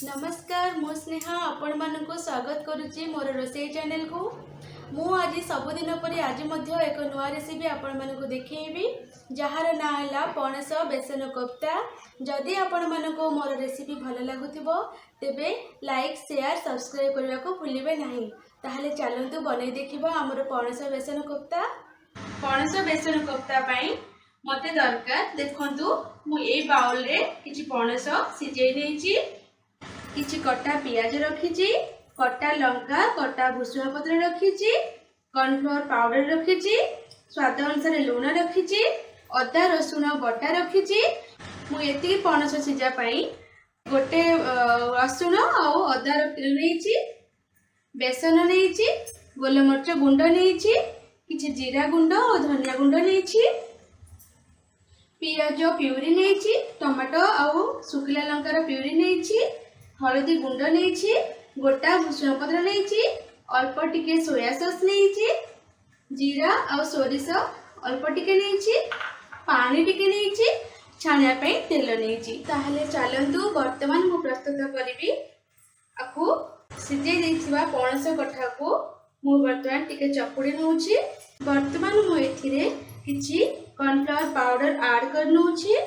नमस्कार मु स्नेहा आपण मानक स्वागत करुच्ची मोर रोसई चैनल को। मु आज सबुदिन पर आज एक नुआ रेसिपी आपण मानक देखी जार ना है पणस बेसन कोफ्ता। जदि आपण मानक मोर रेसिपी भल लगुथिबो तेबे लाइक शेयर सब्सक्राइब करने को भूलिबे नहीं। ताहले चलंतु बनै देखिबा हमर पणस बेसन कोफ्ता। पणस बेसन कोफ्ता पई मते दरकार देखंतु मु ए बाउल रे किछि पणस सिझेई देछि, किछि कटा पियाज रखी, कटा लंका कटा भुसुआ पत्र रखी, कॉर्नफ्लोर पाउडर रखी, स्वाद अनुसार लुण रखी, अदा रसुण बटा रखी। मुझे पणस सीझा गोटे रसुण आउ अदा नहीं, बेसन नहीं, गोलमरिच गुंड नहीं, किछि जीरा गुंड और धनिया गुंड नहीं, पियाज प्यूरी नहीं, टमाटो आउ सुखिला लंकार प्यूरी नहीं, हलदी गुंड नहीं, गोटा भुसुआ पत्र नहीं, अल्प टिके सोया सॉस नहीं, जीरा और सोरिष अल्प टिके नहीं, पानी टिके नहीं, छाणिया तेल नहीं। ताहले चलंतु वर्तमान मु प्रस्तुत करी आपको सिझे देथिबा पणस कठा को मु वर्तमान टिके चकुड़ी नउछि। वर्तमान मु एथिरे किछि कॉर्नफ्लोर पाउडर ऐड कर नउछि।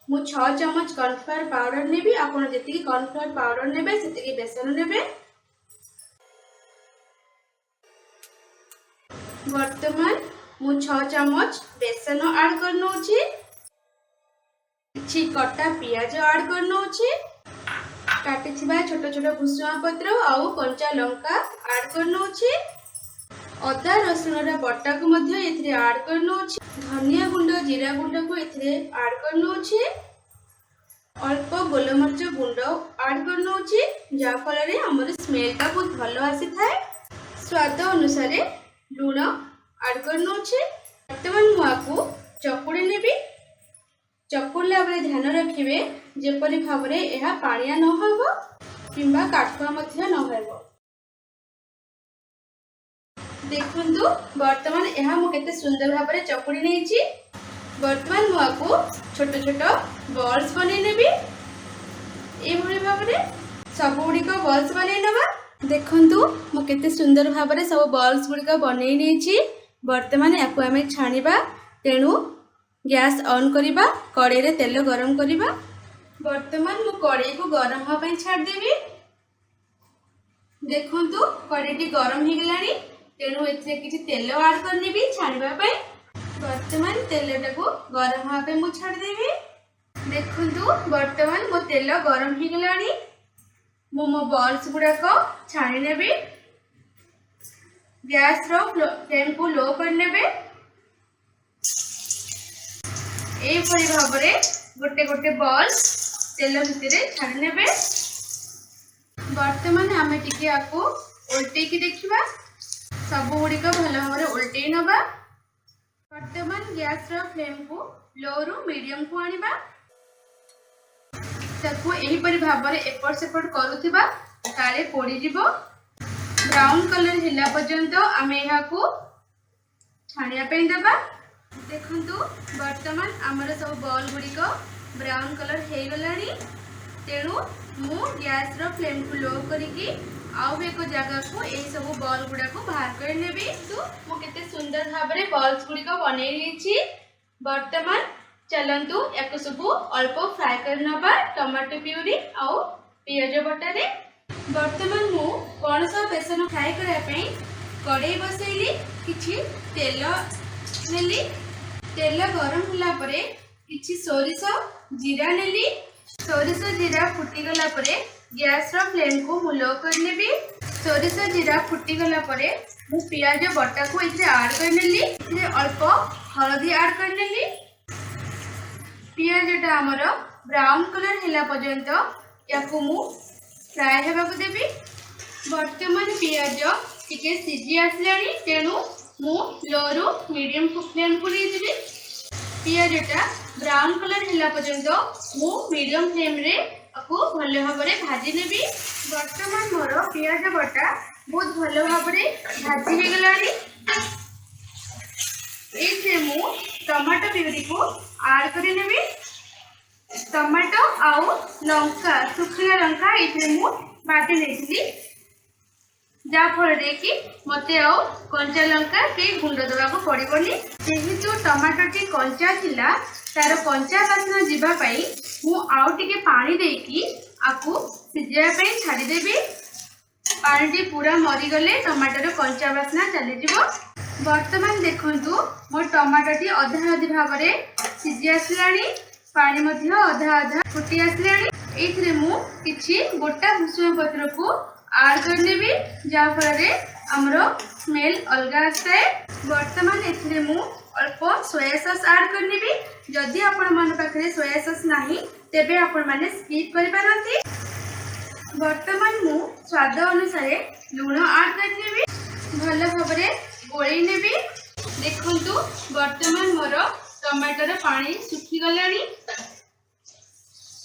मु 6 चम्मच कॉर्नफ्लोर पाउडर नेबी। आपण जति कॉर्नफ्लोर पाउडर नेबे सेति बेसन नेबे। वर्तमान मु 6 चम्मच बेसन ऐड कर नउछि, किछि कटा पियाज ऐड कर नउछि, काटिथिबा छोट छोट भुसुआ पत्र आउ कंचा लंका ऐड कर नउछि, अदा रसुण रा बटा को मध्य एथिरे ऐड कर नउछि, धनिया गुंड जीरा गुंड को एथिरे ऐड कर नउछि, अल्प गोलमरिच गुंड ऐड कर नउछि जा फल रे हमर स्मेल का बहुत भलो आसी थाए। स्वाद अनुसार लूण ऐड कर नउछि। वर्तमान मु आपको चकुड़ी नेबी। चकुड़ला बेले ध्यान रखिबे जेपरि भाबरे एहा पानिया न होबो किंबा काठुआ मध्य न होबो। देखंतु वर्तमान एहा मु केते सुंदर भाबरे चकुड़ी नेछि। वर्तमान मु आपको छोट छोट बॉल्स बनै नेबी। ए भली भाबरे सब गुडी को बॉल्स बनै नबा। देखंतु मु केते सुंदर भाबरे सब बॉल्स गुडी को बनै नेछि। वर्तमान याको हमें छानिबा, तेणु गैस ऑन करिबा, कड़ाई रे तेल गरम करिबा। वर्तमान मु कड़ाई को गरम होबा पई छाड़ देबी। देखंतु कड़ाई गरम हो गलानी, तेणु एथिरे किछि तेल ऐड करनेबी छानिबा पई। वर्तमान तेलटा को गरम होबा पई मु छाड़ देबी। देखंतु वर्तमान मो तेल गरम हो गलानी, मो बॉल्स गुडा को छानी नेबी। गैस रो फ्लेम को लो कर नेबे। ए परि भाबरे गोटे गोटे बॉल तेल भितरे छाड़ी नेबे। वर्तमान आमे टिके आको उल्टे की देखिबा। सब गुडी को भलो भाबरे उल्टे नबा। वर्तमान गैस रो फ्लेम को लो रु मीडियम को आनिबा। ताको एही परि भाबरे एपट सेपट करूथिबा काले पोड़ी जिवो। ब्राउन कलर हिला पर्यंत आमे एहा को छानिया पे देबा। देखंतु वर्तमान आमर सब बॉल गुडी को ब्राउन कलर हे गलानी, तेणु मु गैस रो फ्लेम को लो करिकी आउ एक जगह को ए सब बॉल गुडा को बाहर कर नेबी। तो मु केते सुंदर भाबरे बॉल्स गुडी को बनै लेछि। वर्तमान चलंतु एको सब अल्प फ्राई कर नबा टमाटो प्यूरी आउ पियाज बटा रे। वर्तमान मु पणस बेसन फ्राई करा पई कड़ाई बसैली, किछि तेल नेली। तेल गरम होला परे किछि सोरिष जीरा नेली। सोरिष जीरा फुटी गला परे गैस रो फ्लेम को मु लो कर नेबी। सोरिष जीरा फुटी गला परे मु पियाज बटा को इथे ऐड कर नेली। इथे अल्प हळदी ऐड कर नेली। पियाजटा हमर ब्राउन कलर हिला पर्यंत याको मु फ्राई हेबा को देबी। वर्तमान पियाज टिके सिझी आसलानी, तेणु मु लो रु मीडियम फ्लेम को दे देबी। पियाजटा ब्राउन कलर हिला पर्यंत मु मीडियम फ्लेम रे आपको भलो भाबरे भाजी नेबी। वर्तमान मोर पियाज बटा बहुत भलो भाबरे भाजी हे गलानी। एथे मु टमाटो प्यूरी को ऐड करि नेबी। टमाटो आउ लंका सुखिला लंका ये बाटी नहीं जहाँफल कि मत कंचा लंका के गुंड देवाक पड़ोनी जेहेतु टमाटोटी कंचा थिला तार कंचा बास्ना जीवाई मुझे पानी देकी आपको सीझापी छाड़देवी पानी पूरा मरीगले टमाटर कंचा बास्ना चलीज। बर्तमान देखु मो टमाटोटी अधा अधी भाव में सीझी आसला पानी अधा अधा फुटी आसला ये मुझे गोटा भूसुंग पत्र को आड करनेबी जहाँफल आमर स्मेल अलग आए। बर्तमान एथिरे मु अल्प सोया सॉस आड करनेबी जदि आपण मन पाखरे सोया सॉस नाही तेबे आपण माने स्किप करि पारंती। बर्तमान मु स्वाद अनुसार लूण आड करनेबी भल भाबरे गोळी नेबी। देखंतु बर्तमान मोर टमाटर पानी सुखी गलानी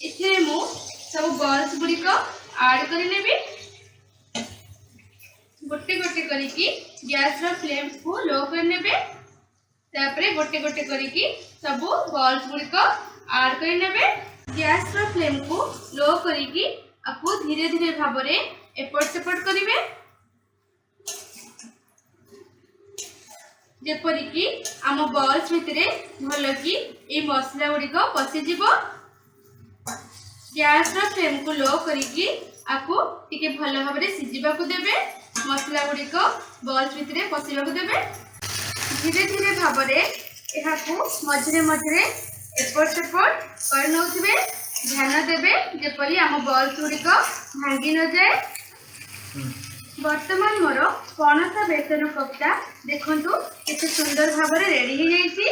एथिरे मु सब बॉल्स गुड़िक आड करि नेबी गोटे गोटे करिकी गैस रो फ्लेम को लो करने तापरे गोटे गोटे करिकी सब बॉल्स गुड़िक आड करने गैस रो फ्लेम को लो करिकी आपको धीरे धीरे भाव में एपट सेपट करेंगे जेपरिकी आम बॉल्स भितर भल कि ये मसला गुड़िक पशिज। गैस रो फ्लेम को लो करिकी आपको टिके भल भाव में सीझा देवे मसला गुड़िक बॉल्स भितर पशिबा देवे धीरे धीरे भाव में मझे मझे एपट सेपट कर नौथिबे ध्यान देवे जेपरी आम बॉल्स गुड़िक भांगी न जाए। बर्तमान मोर पणस बेसन कोफ्ता देखंतु केते सुंदर भाव में रेडी हो जाइछि।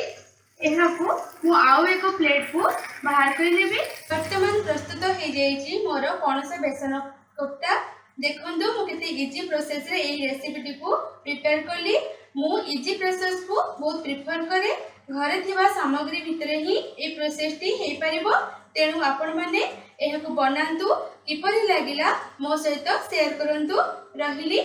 आउ एक प्लेट को बाहर कर नेबी। बर्तमान प्रस्तुत हो जाइछि मोर पणस बेसन कोफ्ता देखंतु मु केते इजी प्रोसेस रे एई रेसिपीटी को प्रिपेयर करली। मु इजी प्रोसेस को बहुत प्रिफर करे घरे थिबा सामग्री भितरे ही ए प्रोसेस टी हे परिबो तेणु आपण माने एहाको बनांतु किपरि लागिला मो सहित शेयर करंतु रहिली।